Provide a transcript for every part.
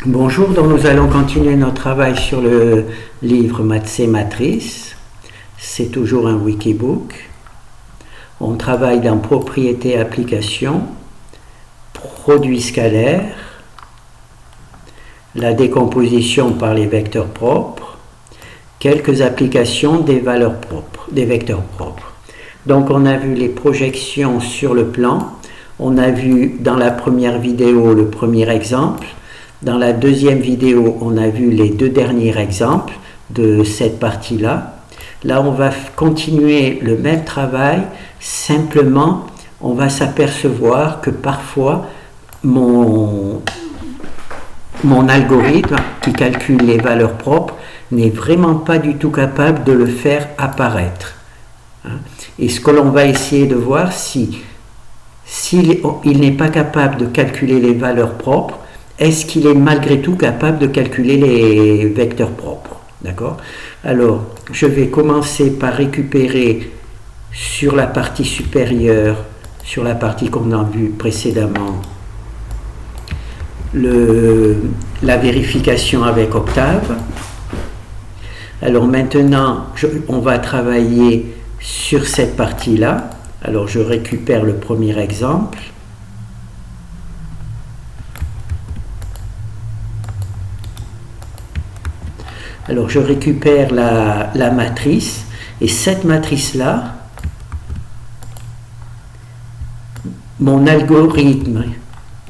Bonjour, donc nous allons continuer notre travail sur le livre Maths et Matrices. C'est toujours un wikibook. On travaille dans propriété et application, produits scalaires, la décomposition par les vecteurs propres, quelques applications des valeurs propres, des vecteurs propres. Donc on a vu les projections sur le plan, on a vu dans la première vidéo le premier exemple. Dans la deuxième vidéo, on a vu les deux derniers exemples de cette partie-là. Là, on va continuer le même travail, simplement, on va s'apercevoir que parfois, mon algorithme qui calcule les valeurs propres n'est vraiment pas du tout capable de le faire apparaître. Et ce que l'on va essayer de voir, s'il n'est pas capable de calculer les valeurs propres, est-ce qu'il est malgré tout capable de calculer les vecteurs propres? D'accord? Alors, je vais commencer par récupérer sur la partie supérieure, sur la partie qu'on a vue précédemment, la vérification avec Octave. Alors maintenant, on va travailler sur cette partie-là. Alors, je récupère le premier exemple. Alors je récupère la matrice, et cette matrice-là, mon algorithme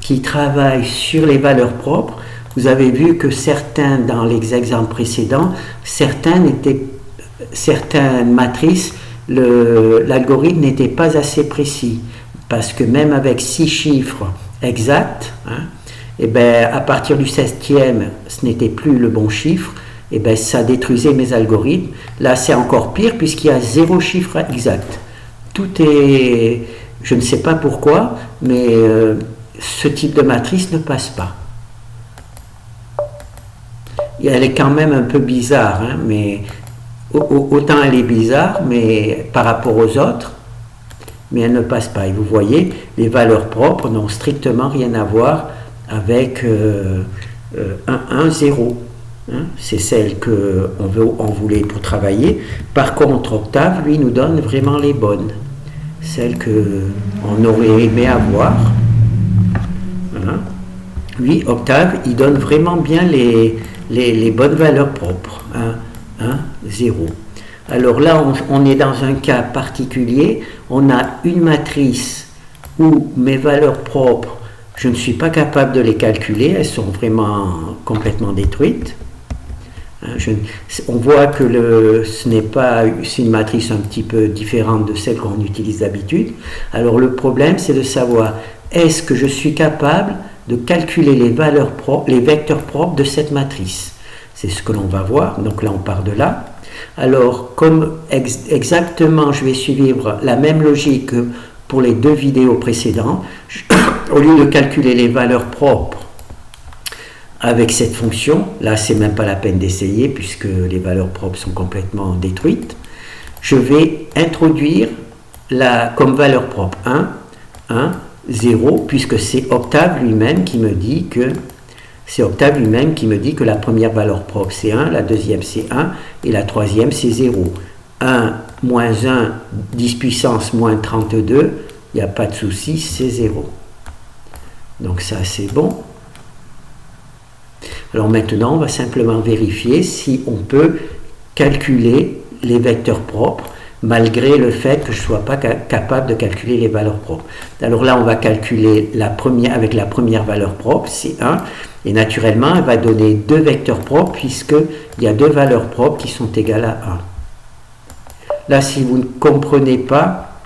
qui travaille sur les valeurs propres, vous avez vu que certains, dans les exemples précédents, certaines matrices, l'algorithme n'était pas assez précis, parce que même avec 6 chiffres exacts, et bien, à partir du 7e, ce n'était plus le bon chiffre, et bien ça détruisait mes algorithmes. Là c'est encore pire puisqu'il y a 0 chiffre exact. Tout est, je ne sais pas pourquoi, mais ce type de matrice ne passe pas. Et elle est quand même un peu bizarre, mais autant elle est bizarre, mais par rapport aux autres, mais elle ne passe pas. Et vous voyez, les valeurs propres n'ont strictement rien à voir avec 1, 0. C'est celle qu'on voulait pour travailler. Par contre, Octave, lui, nous donne vraiment les bonnes. Celles qu'on aurait aimé avoir. Voilà. Lui, Octave, il donne vraiment bien les bonnes valeurs propres. 1, 0. Alors là, on est dans un cas particulier. On a une matrice où mes valeurs propres, je ne suis pas capable de les calculer. Elles sont vraiment complètement détruites. On voit que c'est une matrice un petit peu différente de celle qu'on utilise d'habitude. Alors le problème, c'est de savoir, est-ce que je suis capable de calculer les vecteurs propres de cette matrice? C'est ce que l'on va voir. Donc là, on part de là. Alors, comme exactement, je vais suivre la même logique que pour les deux vidéos précédentes, au lieu de calculer les valeurs propres avec cette fonction, là c'est même pas la peine d'essayer puisque les valeurs propres sont complètement détruites, je vais introduire comme valeur propre 1, 0, puisque c'est Octave lui-même qui me dit que la première valeur propre c'est 1, la deuxième c'est 1 et la troisième c'est 0. 1 moins 1, 10 puissance moins 32, il n'y a pas de souci, c'est 0. Donc ça c'est bon. Alors maintenant, on va simplement vérifier si on peut calculer les vecteurs propres, malgré le fait que je ne sois pas capable de calculer les valeurs propres. Alors là, on va calculer avec la première valeur propre, c'est 1, et naturellement, elle va donner 2 vecteurs propres, puisqu'il y a 2 valeurs propres qui sont égales à 1. Là, si vous ne comprenez pas,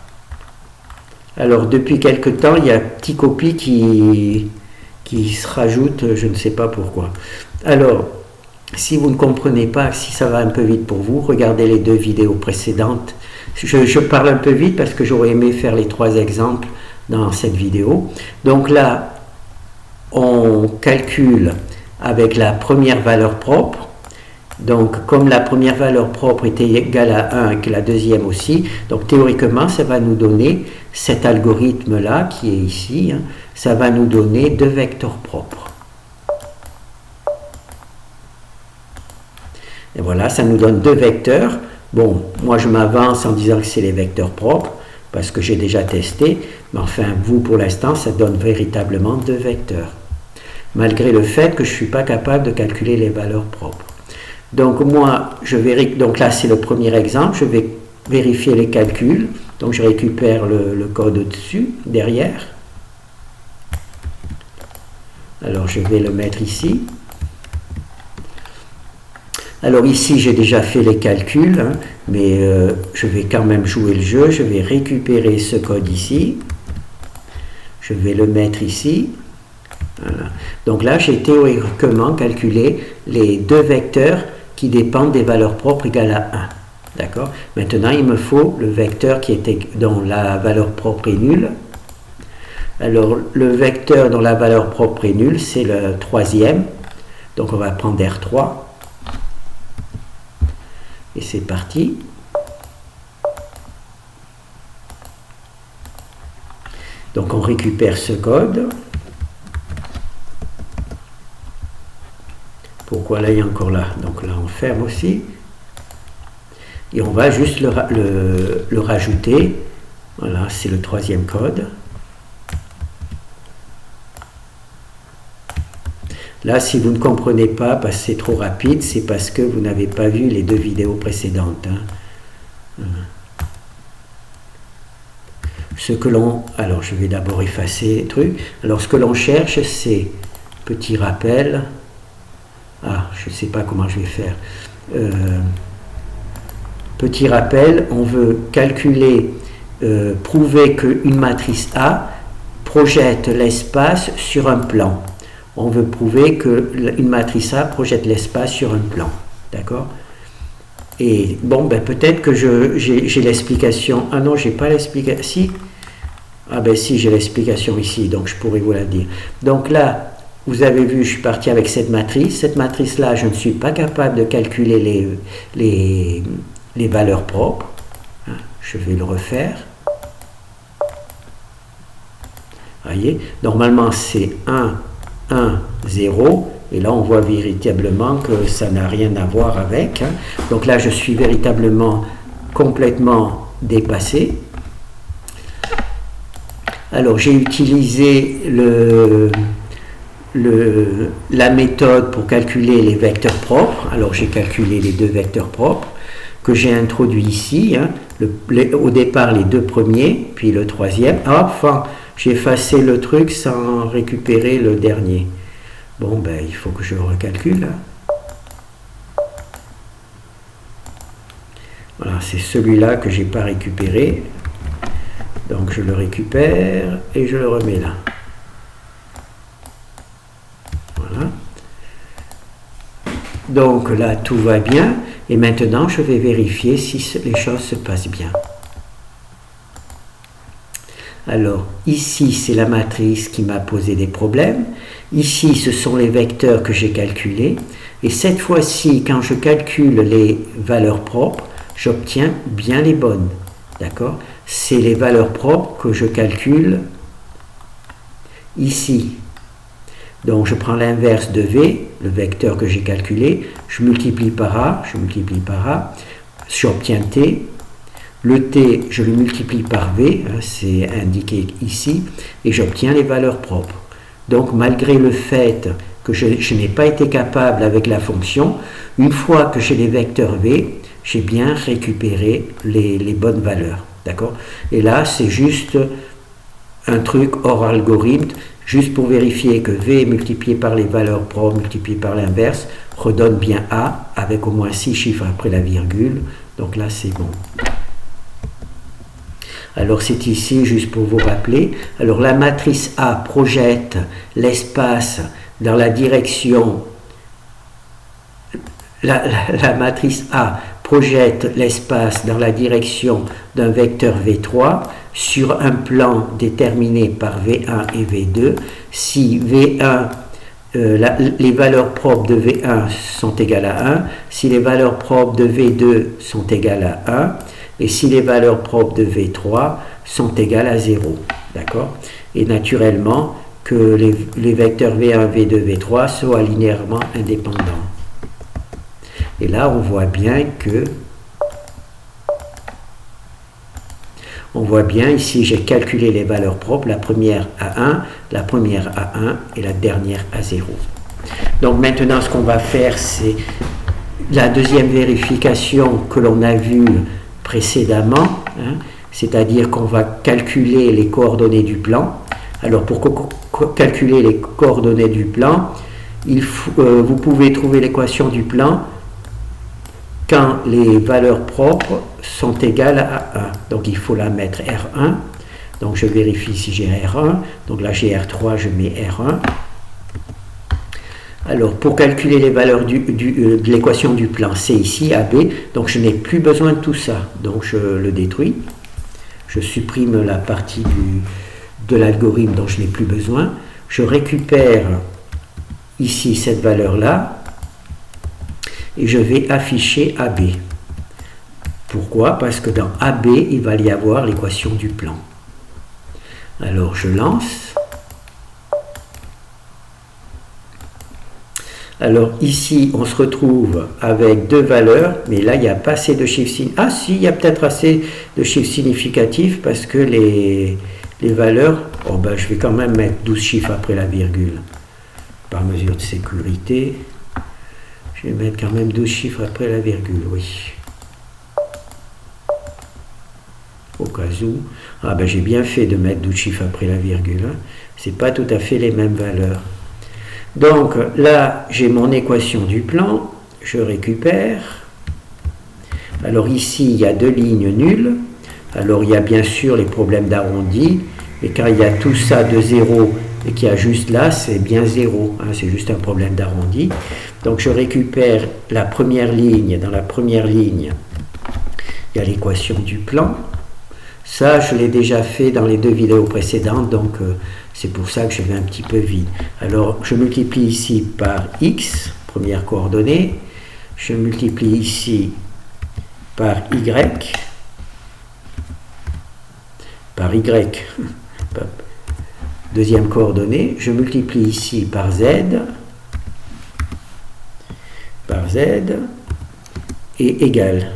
alors depuis quelque temps, il y a un petit copie qui se rajoute, je ne sais pas pourquoi. Alors, si vous ne comprenez pas, si ça va un peu vite pour vous, regardez les deux vidéos précédentes. Je parle un peu vite parce que j'aurais aimé faire les 3 exemples dans cette vidéo. Donc là, on calcule avec la première valeur propre. Donc, comme la première valeur propre était égale à 1 et que la deuxième aussi, donc théoriquement, ça va nous donner cet algorithme-là qui est ici, ça va nous donner 2 vecteurs propres. Et voilà, ça nous donne deux vecteurs. Bon, moi je m'avance en disant que c'est les vecteurs propres, parce que j'ai déjà testé, mais enfin, vous, pour l'instant, ça donne véritablement deux vecteurs, malgré le fait que je ne suis pas capable de calculer les valeurs propres. Donc moi, donc là c'est le premier exemple, je vais vérifier les calculs, donc je récupère le code au-dessus, derrière. Alors je vais le mettre ici. Alors ici j'ai déjà fait les calculs, hein, mais je vais quand même jouer le jeu, je vais récupérer ce code ici, je vais le mettre ici. Voilà. Donc là j'ai théoriquement calculé les deux vecteurs qui dépendent des valeurs propres égales à 1. D'accord? Maintenant il me faut le vecteur dont la valeur propre est nulle. Alors le vecteur dont la valeur propre est nulle, c'est le troisième, donc on va prendre R3. Et c'est parti. Donc on récupère ce code. Pourquoi là il est encore là? Donc là on ferme aussi. Et on va juste le rajouter. Voilà, c'est le troisième code. Là, si vous ne comprenez pas parce que c'est trop rapide, c'est parce que vous n'avez pas vu les deux vidéos précédentes. Hein. Alors, je vais d'abord effacer les trucs. Alors, ce que l'on cherche, c'est petit rappel. Ah, je ne sais pas comment je vais faire. Petit rappel, on veut calculer, prouver qu'une matrice A projette l'espace sur un plan. On veut prouver qu'une matrice A projette l'espace sur un plan. D'accord? Et bon, ben peut-être que j'ai l'explication. Ah non, j'ai pas l'explication. Si. Ah ben si, j'ai l'explication ici, donc je pourrais vous la dire. Donc là, vous avez vu, je suis parti avec cette matrice. Cette matrice-là, je ne suis pas capable de calculer les valeurs propres. Je vais le refaire. Voyez, normalement c'est 1, 1, 0, et là on voit véritablement que ça n'a rien à voir avec. Donc là je suis véritablement complètement dépassé. Alors j'ai utilisé la méthode pour calculer les vecteurs propres. Alors j'ai calculé les deux vecteurs propres que j'ai introduits ici. Au départ les deux premiers, puis le troisième. Enfin, j'ai effacé le truc sans récupérer le dernier. Bon, ben, il faut que je recalcule. Voilà, c'est celui-là que j'ai pas récupéré. Donc, je le récupère et je le remets là. Voilà. Donc, là, tout va bien. Et maintenant, je vais vérifier si les choses se passent bien. Alors, ici, c'est la matrice qui m'a posé des problèmes. Ici, ce sont les vecteurs que j'ai calculés. Et cette fois-ci, quand je calcule les valeurs propres, j'obtiens bien les bonnes. D'accord? C'est les valeurs propres que je calcule ici. Donc, je prends l'inverse de V, le vecteur que j'ai calculé, je multiplie par A, j'obtiens T. Le T, je le multiplie par V, c'est indiqué ici, et j'obtiens les valeurs propres. Donc, malgré le fait que je n'ai pas été capable avec la fonction, une fois que j'ai les vecteurs V, j'ai bien récupéré les bonnes valeurs. D'accord? Et là, c'est juste un truc hors algorithme, juste pour vérifier que V multiplié par les valeurs propres multiplié par l'inverse redonne bien A, avec au moins 6 chiffres après la virgule. Donc là, c'est bon. Alors c'est ici, juste pour vous rappeler, alors la matrice A projette l'espace dans la direction, la matrice A projette l'espace dans la direction d'un vecteur V3 sur un plan déterminé par V1 et V2. Si V1, les valeurs propres de V1 sont égales à 1, si les valeurs propres de V2 sont égales à 1, et si les valeurs propres de V3 sont égales à 0. D'accord? Et naturellement, que les vecteurs V1, V2, V3 soient linéairement indépendants. Et là, on voit bien ici, j'ai calculé les valeurs propres, la première à 1, la première à 1 et la dernière à 0. Donc maintenant, ce qu'on va faire, c'est la deuxième vérification que l'on a vue précédemment, hein, c'est-à-dire qu'on va calculer les coordonnées du plan. Alors pour calculer les coordonnées du plan, vous pouvez trouver l'équation du plan quand les valeurs propres sont égales à 1. Donc il faut la mettre R1. Donc je vérifie si j'ai R1. Donc là j'ai R3, je mets R1. Alors pour calculer les valeurs de l'équation du plan, c'est ici AB. Donc je n'ai plus besoin de tout ça. Donc je le détruis. Je supprime la partie de l'algorithme dont je n'ai plus besoin. Je récupère ici cette valeur-là. Et je vais afficher AB. Pourquoi? Parce que dans AB, il va y avoir l'équation du plan. Alors je lance. Alors ici, on se retrouve avec deux valeurs, mais là, il n'y a pas assez de chiffres significatifs. Ah si, il y a peut-être assez de chiffres significatifs parce que les valeurs, oh ben, je vais quand même mettre 12 chiffres après la virgule, par mesure de sécurité. Je vais mettre quand même 12 chiffres après la virgule, oui. Au cas où. Ah ben j'ai bien fait de mettre 12 chiffres après la virgule. Hein. Ce n'est pas tout à fait les mêmes valeurs. Donc là, j'ai mon équation du plan. Je récupère. Alors ici, il y a deux lignes nulles. Alors il y a bien sûr les problèmes d'arrondi. Et quand il y a tout ça de 0 et qu'il y a juste là, c'est bien 0. Hein, c'est juste un problème d'arrondi. Donc je récupère la première ligne. Dans la première ligne, il y a l'équation du plan. Ça, je l'ai déjà fait dans les deux vidéos précédentes, donc c'est pour ça que je vais un petit peu vite. Alors je multiplie ici par x, première coordonnée. Je multiplie ici par y. Par y, deuxième coordonnée. Je multiplie ici par z. Par z et égal.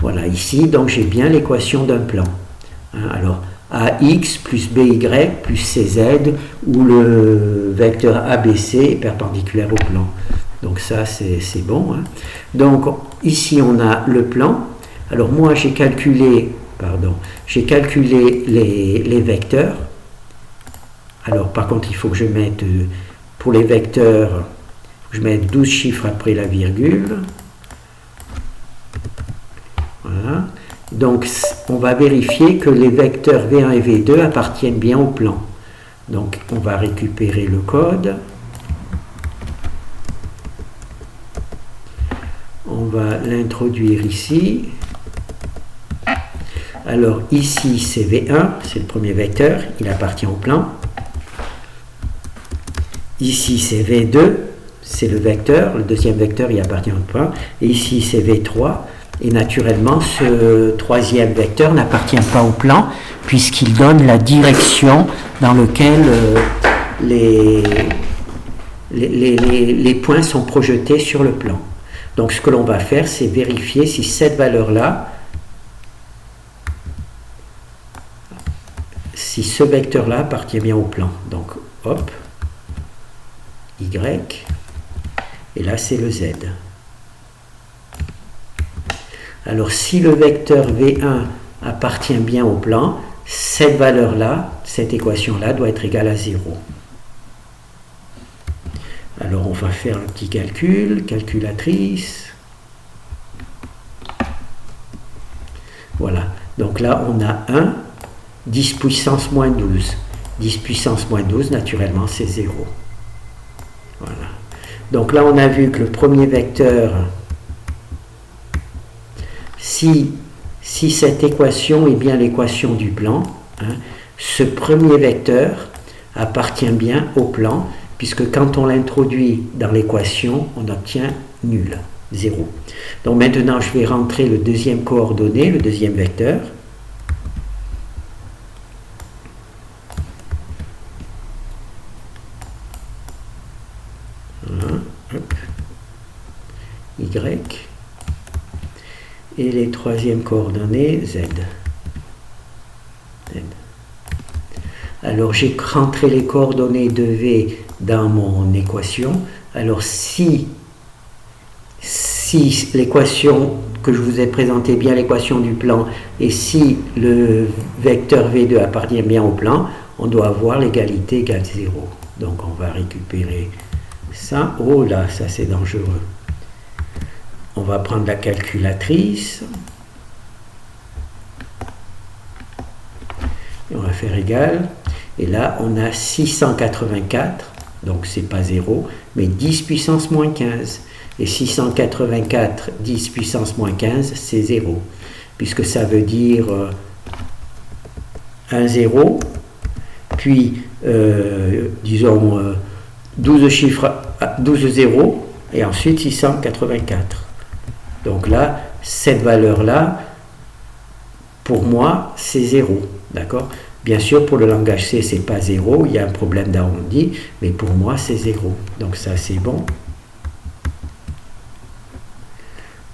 Voilà, ici, donc j'ai bien l'équation d'un plan. Hein, alors, AX plus BY plus CZ, où le vecteur ABC est perpendiculaire au plan. Donc ça, c'est bon. Hein. Donc, ici, on a le plan. Alors, moi, j'ai calculé les vecteurs. Alors, par contre, il faut que je mette, pour les vecteurs, je mets 12 chiffres après la virgule. Voilà. Donc, on va vérifier que les vecteurs V1 et V2 appartiennent bien au plan. Donc, on va récupérer le code. On va l'introduire ici. Alors, ici, c'est V1, c'est le premier vecteur, il appartient au plan. Ici, c'est V2, c'est le vecteur, le deuxième vecteur, il appartient au plan. Et ici, c'est V3. Et naturellement, ce troisième vecteur n'appartient pas au plan, puisqu'il donne la direction dans laquelle les points sont projetés sur le plan. Donc, ce que l'on va faire, c'est vérifier si cette valeur-là, si ce vecteur-là appartient bien au plan. Donc, hop, Y, et là, c'est le Z. Alors, si le vecteur V1 appartient bien au plan, cette valeur-là, cette équation-là, doit être égale à 0. Alors, on va faire un petit calcul, calculatrice. Voilà. Donc là, on a 1, 10 puissance moins 12. 10 puissance moins 12, naturellement, c'est 0. Voilà. Donc là, on a vu que le premier vecteur... Si cette équation est bien l'équation du plan, hein, ce premier vecteur appartient bien au plan, puisque quand on l'introduit dans l'équation, on obtient nul, 0. Donc maintenant, je vais rentrer le deuxième coordonnée, le deuxième vecteur. Voilà, hop. Y, et les troisièmes coordonnées, Z. Alors j'ai rentré les coordonnées de V dans mon équation. Alors si l'équation que je vous ai présentée bien l'équation du plan, et si le vecteur V2 appartient bien au plan, on doit avoir l'égalité égale 0. Donc on va récupérer ça. Oh là, ça c'est dangereux. On va prendre la calculatrice. Et on va faire égal. Et là, on a 684. Donc c'est pas 0, mais 10 puissance moins 15. Et 684, 10 puissance moins 15, c'est 0. Puisque ça veut dire un 0, puis disons 12 chiffres, 12 zéros, et ensuite 684. Donc là, cette valeur-là, pour moi, c'est 0. D'accord ? Bien sûr, pour le langage C, c'est pas 0, il y a un problème d'arrondi, mais pour moi, c'est 0. Donc ça, c'est bon.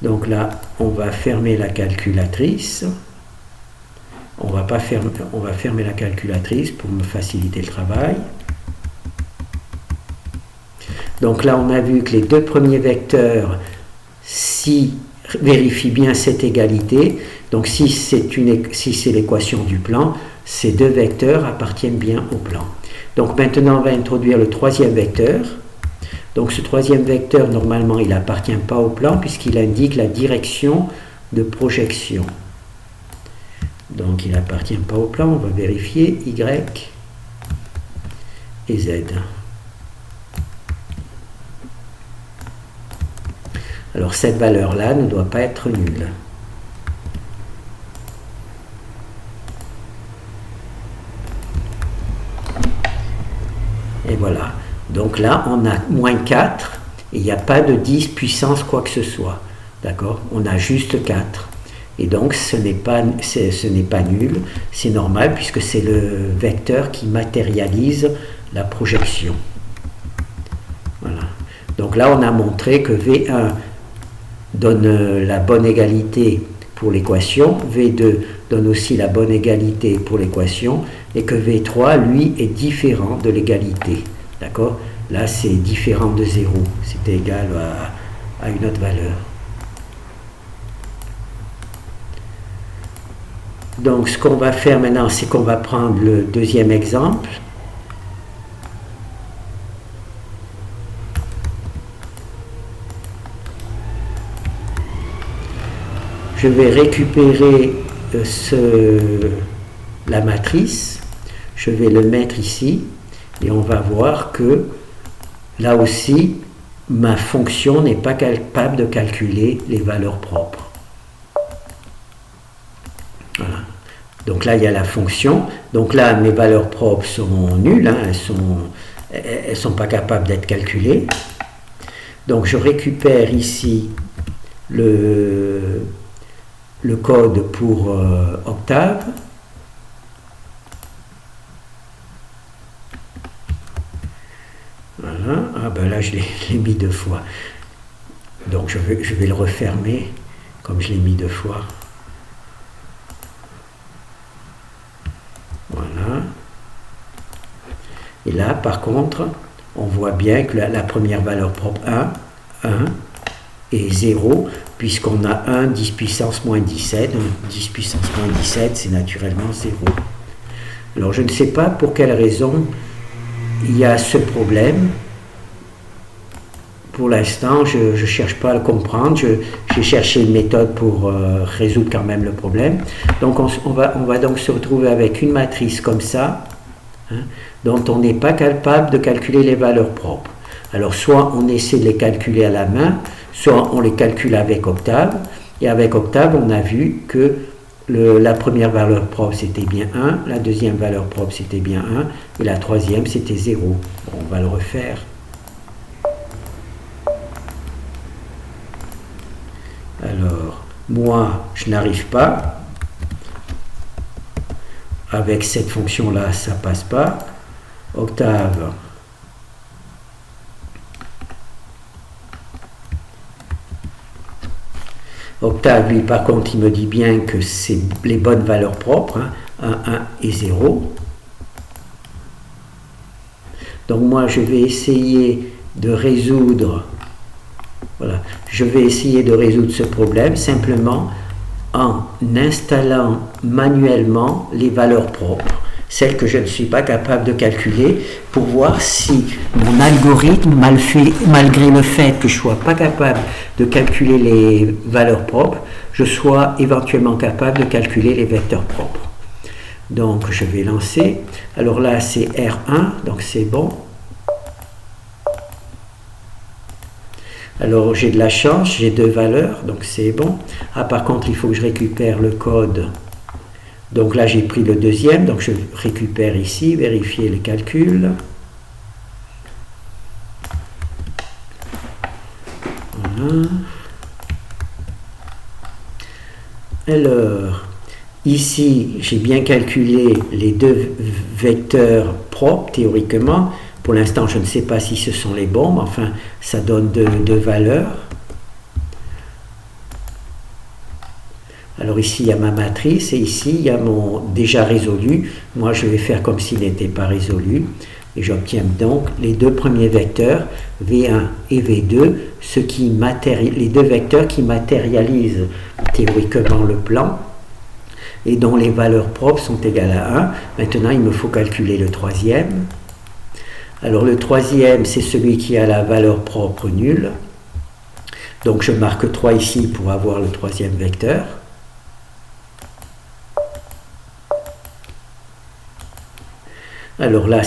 Donc là, on va fermer la calculatrice. On va fermer la calculatrice pour me faciliter le travail. Donc là, on a vu que les deux premiers vecteurs, vérifient bien cette égalité. Donc si c'est l'équation du plan, ces deux vecteurs appartiennent bien au plan. Donc maintenant, on va introduire le troisième vecteur. Donc ce troisième vecteur, normalement, il n'appartient pas au plan puisqu'il indique la direction de projection. Donc il n'appartient pas au plan, on va vérifier Y et Z. Alors cette valeur-là ne doit pas être nulle. Et voilà. Donc là, on a moins 4, et il n'y a pas de 10 puissance quoi que ce soit. D'accord ? On a juste 4. Et donc, ce n'est pas nul, c'est normal, puisque c'est le vecteur qui matérialise la projection. Voilà. Donc là, on a montré que V1 donne la bonne égalité pour l'équation, V2 donne aussi la bonne égalité pour l'équation, et que V3, lui, est différent de l'égalité. D'accord ? Là, c'est différent de 0. C'est égal à une autre valeur. Donc, ce qu'on va faire maintenant, c'est qu'on va prendre le deuxième exemple. Je vais récupérer la matrice. Je vais le mettre ici. Et on va voir que, là aussi, ma fonction n'est pas capable de calculer les valeurs propres. Voilà. Donc là, il y a la fonction. Donc là, mes valeurs propres sont nulles. Hein, elles sont pas capables d'être calculées. Donc je récupère ici le code pour Octave. Voilà. Ah ben là, je l'ai mis deux fois. Donc je vais le refermer comme je l'ai mis deux fois. Voilà. Et là, par contre, on voit bien que la première valeur propre 1 et 0, puisqu'on a 1 10 puissance moins 17. 10 puissance moins 17, c'est naturellement 0. Alors, je ne sais pas pour quelle raison il y a ce problème. Pour l'instant, je ne cherche pas à le comprendre. J'ai cherché une méthode pour résoudre quand même le problème. Donc, on va donc se retrouver avec une matrice comme ça, hein, dont on n'est pas capable de calculer les valeurs propres. Alors, soit on essaie de les calculer à la main, soit on les calcule avec Octave. Et avec Octave, on a vu que la première valeur propre, c'était bien 1. La deuxième valeur propre, c'était bien 1. Et la troisième, c'était 0. Bon, on va le refaire. Alors, moi, je n'arrive pas. Avec cette fonction-là, ça passe pas. Octave, lui, par contre, il me dit bien que c'est les bonnes valeurs propres, hein, 1, 1 et 0. Donc moi, je vais essayer de résoudre, voilà, je vais essayer de résoudre ce problème simplement en installant manuellement les valeurs propres, celles que je ne suis pas capable de calculer, pour voir si mon algorithme, malgré le fait que je ne sois pas capable de calculer les valeurs propres, je sois éventuellement capable de calculer les vecteurs propres. Donc je vais lancer. Alors là c'est R1, donc c'est bon. Alors j'ai de la chance, j'ai 2 valeurs, donc c'est bon. Ah, par contre, il faut que je récupère le code. Donc là, j'ai pris le deuxième, donc je récupère ici, vérifier les calculs. Voilà. Alors, ici, j'ai bien calculé les 2 vecteurs propres, théoriquement. Pour l'instant, je ne sais pas si ce sont les bons, mais enfin, ça donne 2 valeurs. Alors ici, il y a ma matrice, et ici, il y a mon déjà résolu. Moi, je vais faire comme s'il n'était pas résolu. Et j'obtiens donc les 2 premiers vecteurs, V1 et V2, les 2 vecteurs qui matérialisent théoriquement le plan, et dont les valeurs propres sont égales à 1. Maintenant, il me faut calculer le troisième. Alors le troisième, c'est celui qui a la valeur propre nulle. Donc je marque 3 ici pour avoir le troisième vecteur. Alors là,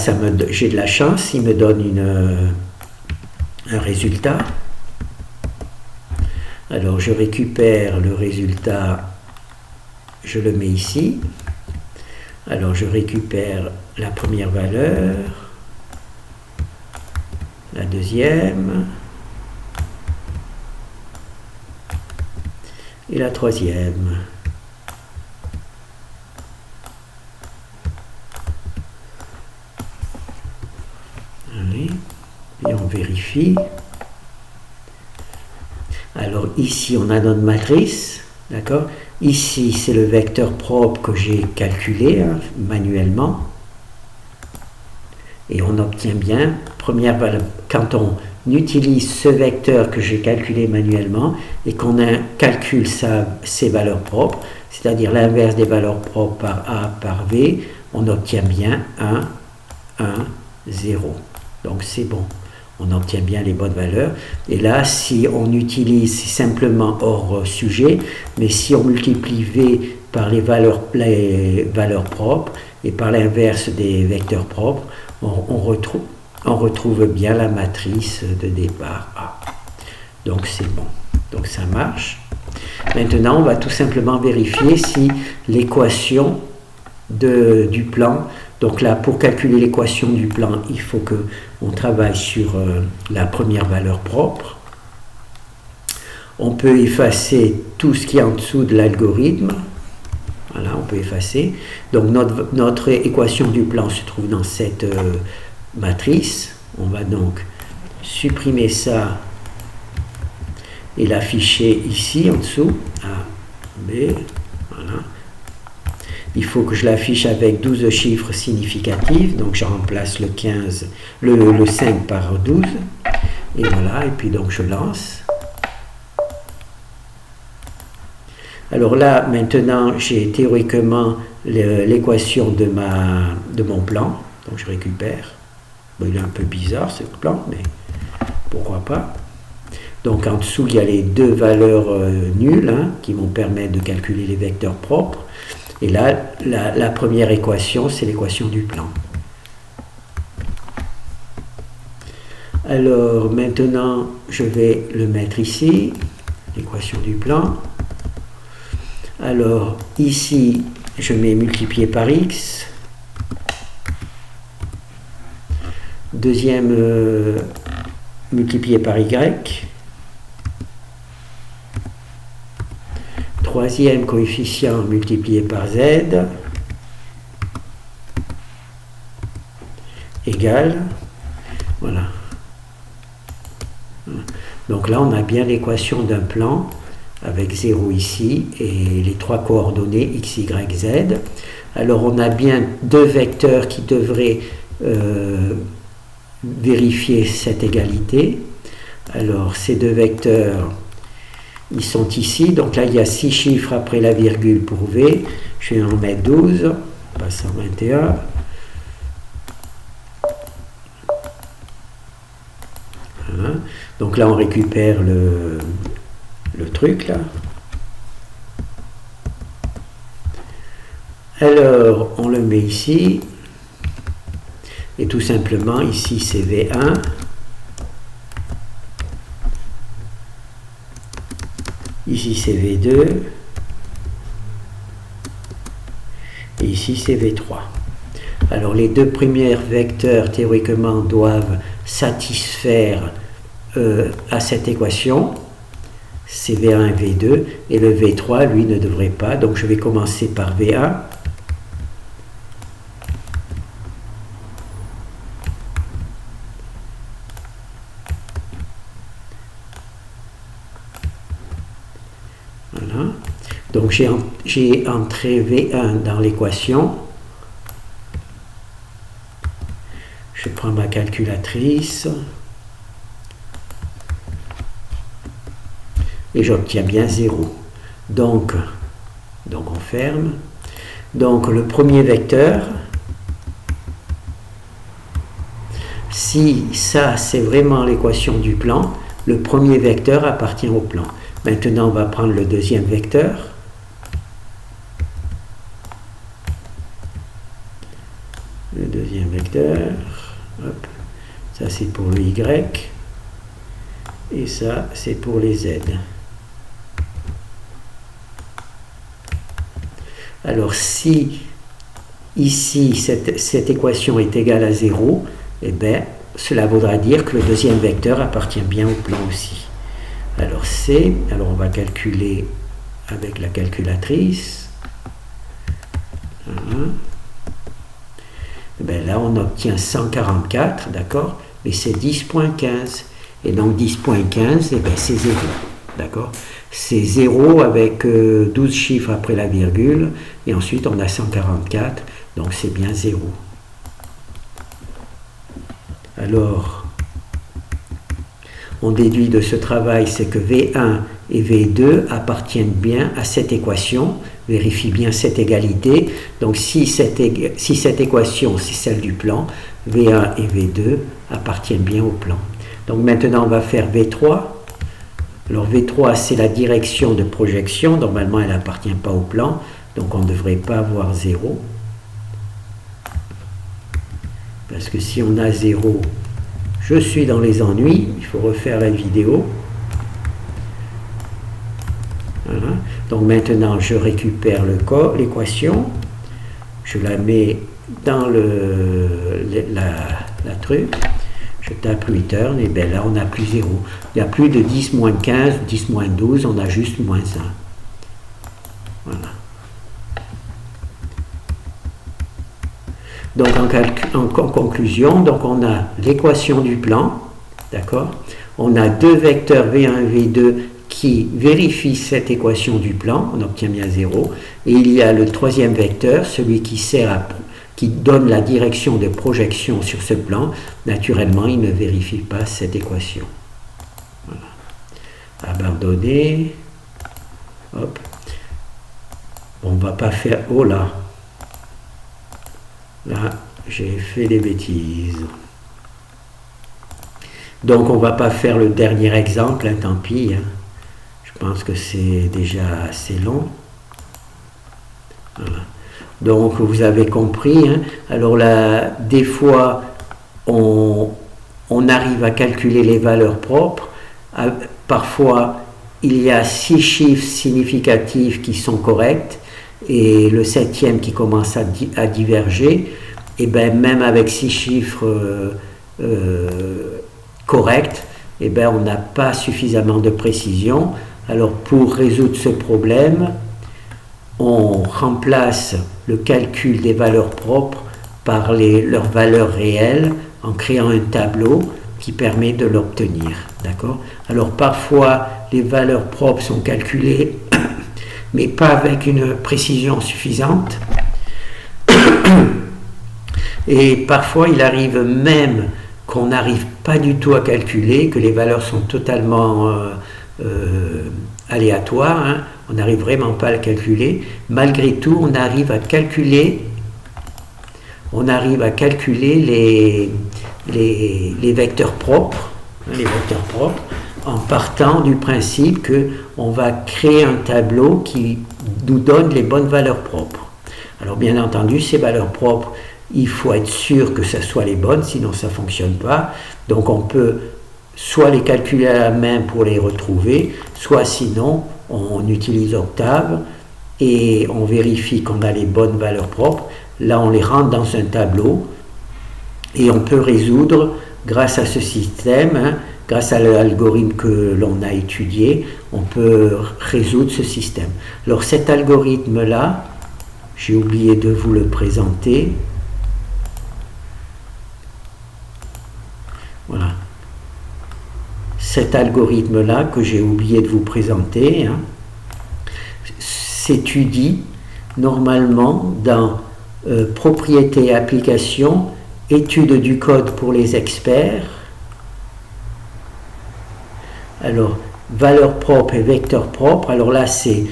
j'ai de la chance, il me donne un résultat. Alors je récupère le résultat, je le mets ici. Alors je récupère la première valeur, la deuxième et la troisième. Allez, et on vérifie. Alors ici on a notre matrice, d'accord? Ici c'est le vecteur propre que j'ai calculé manuellement. Et on obtient bien, première valeur, quand on utilise ce vecteur que j'ai calculé manuellement et qu'on calcule ses valeurs propres, c'est-à-dire l'inverse des valeurs propres par A par V, on obtient bien 1, 1, 0. Donc c'est bon, on obtient bien les bonnes valeurs. Et là, si on utilise, c'est simplement hors sujet, mais si on multiplie V par les valeurs propres et par l'inverse des vecteurs propres, on retrouve bien la matrice de départ A. Donc c'est bon, donc ça marche. Maintenant, on va tout simplement vérifier si l'équation du plan, donc là, pour calculer l'équation du plan, il faut qu'on travaille sur la première valeur propre. On peut effacer tout ce qui est en dessous de l'algorithme. Voilà, on peut effacer. Donc notre équation du plan se trouve dans cette matrice. On va donc supprimer ça et l'afficher ici en dessous. A, B, voilà. Il faut que je l'affiche avec 12 chiffres significatifs. Donc je remplace le 5 par 12. Et voilà, et puis donc je lance. Alors là, maintenant, j'ai théoriquement l'équation de mon plan. Donc je récupère. Bon, il est un peu bizarre ce plan, mais pourquoi pas. Donc en dessous, il y a les 2 valeurs nulles qui vont permettre de calculer les vecteurs propres. Et là, la première équation, c'est l'équation du plan. Alors maintenant, je vais le mettre ici, l'équation du plan. Alors ici, je mets multiplié par x. Deuxième, multiplié par y. Troisième coefficient multiplié par z. Égale. Voilà. Donc là, on a bien l'équation d'un plan avec 0 ici et les 3 coordonnées x, y, z. Alors on a bien deux vecteurs qui devraient vérifier cette égalité. Alors ces deux vecteurs, ils sont ici, donc là il y a 6 chiffres après la virgule pour v, je vais en mettre 12, pas 121. Voilà. Donc là on récupère le truc là. Alors on le met ici, et tout simplement ici c'est V1, ici c'est V2, et ici c'est V3. Alors les deux premiers vecteurs théoriquement doivent satisfaire à cette équation, c'est V1 et V2, et le V3 lui ne devrait pas, donc je vais commencer par V1. Voilà. Donc j'ai entré V1 dans l'équation. Je prends ma calculatrice. Et j'obtiens bien 0. Donc on ferme. Donc le premier vecteur, si ça c'est vraiment l'équation du plan, le premier vecteur appartient au plan. Maintenant on va prendre le deuxième vecteur. Le deuxième vecteur, hop, ça c'est pour le y, et ça c'est pour les z. Alors si ici cette équation est égale à 0, eh bien cela voudra dire que le deuxième vecteur appartient bien au plan aussi. Alors alors on va calculer avec la calculatrice. Voilà. Eh bien là on obtient 144, d'accord, mais c'est 10.15. Et donc 10.15, eh bien c'est 0, d'accord. C'est 0 avec 12 chiffres après la virgule, et ensuite on a 144, donc c'est bien 0. Alors, on déduit de ce travail, c'est que V1 et V2 appartiennent bien à cette équation, vérifie bien cette égalité. Donc si cette équation, c'est celle du plan, V1 et V2 appartiennent bien au plan. Donc maintenant on va faire V3. Alors V3 c'est la direction de projection, normalement elle n'appartient pas au plan, donc on ne devrait pas avoir 0. Parce que si on a 0, je suis dans les ennuis, il faut refaire la vidéo. Voilà. Donc maintenant je récupère l'équation, je la mets dans la truc. Je tape return, et bien là on n'a plus 0. Il n'y a plus de 10 moins 15, 10 moins 12, on a juste moins 1. Voilà. Donc en conclusion, donc on a l'équation du plan, d'accord. On a deux vecteurs V1 et V2 qui vérifient cette équation du plan, on obtient bien 0. Et il y a le troisième vecteur, celui qui donne la direction de projection sur ce plan. Naturellement, il ne vérifie pas cette équation. Voilà. Abandonner. Hop. On ne va pas faire... Oh là. Là, j'ai fait des bêtises. Donc, on ne va pas faire le dernier exemple, hein, tant pis. Hein. Je pense que c'est déjà assez long. Voilà. Donc vous avez compris, hein. Alors là, des fois on arrive à calculer les valeurs propres, parfois il y a 6 chiffres significatifs qui sont corrects et le 7e qui commence à diverger, et bien même avec 6 chiffres corrects, et bien on n'a pas suffisamment de précision. Alors pour résoudre ce problème, on remplace le calcul des valeurs propres par leurs valeurs réelles en créant un tableau qui permet de l'obtenir. D'accord? Alors parfois, les valeurs propres sont calculées, mais pas avec une précision suffisante. Et parfois, il arrive même qu'on n'arrive pas du tout à calculer, que les valeurs sont totalement aléatoires, hein. On n'arrive vraiment pas à le calculer. Malgré tout, on arrive à calculer les vecteurs propres, en partant du principe qu'on va créer un tableau qui nous donne les bonnes valeurs propres. Alors bien entendu, ces valeurs propres, il faut être sûr que ce soit les bonnes, sinon ça ne fonctionne pas. Donc on peut soit les calculer à la main pour les retrouver, soit sinon on utilise Octave et on vérifie qu'on a les bonnes valeurs propres. Là on les rentre dans un tableau et on peut résoudre grâce à ce système, hein, grâce à l'algorithme que l'on a étudié, on peut résoudre ce système. Alors cet algorithme-là, j'ai oublié de vous le présenter. Voilà. Cet algorithme-là que j'ai oublié de vous présenter, hein, s'étudie normalement dans propriétés et applications, études du code pour les experts. Alors, valeurs propres et vecteurs propres. Alors là, c'est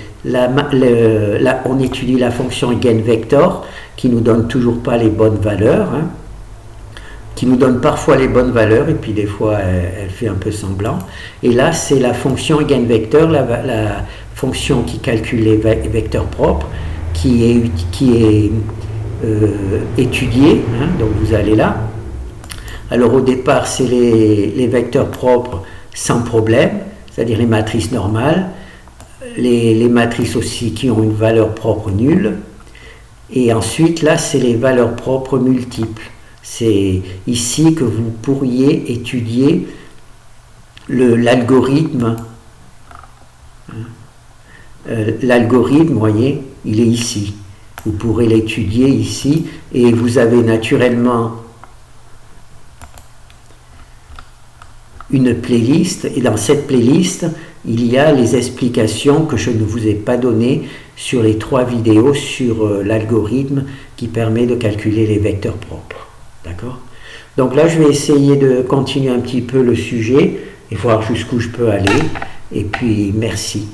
on étudie la fonction eigenvector qui nous donne toujours pas les bonnes valeurs, hein, qui nous donne parfois les bonnes valeurs et puis des fois elle fait un peu semblant. Et là, c'est la fonction eigenvector, la fonction qui calcule les vecteurs propres, qui est étudiée. Hein, donc vous allez là. Alors au départ, c'est les vecteurs propres sans problème, c'est-à-dire les matrices normales, les matrices aussi qui ont une valeur propre nulle, et ensuite là c'est les valeurs propres multiples. C'est ici que vous pourriez étudier l'algorithme. L'algorithme, vous voyez, il est ici. Vous pourrez l'étudier ici, et vous avez naturellement une playlist, et dans cette playlist, il y a les explications que je ne vous ai pas données sur les 3 vidéos sur l'algorithme qui permet de calculer les vecteurs propres. D'accord? Donc là, je vais essayer de continuer un petit peu le sujet et voir jusqu'où je peux aller. Et puis, merci.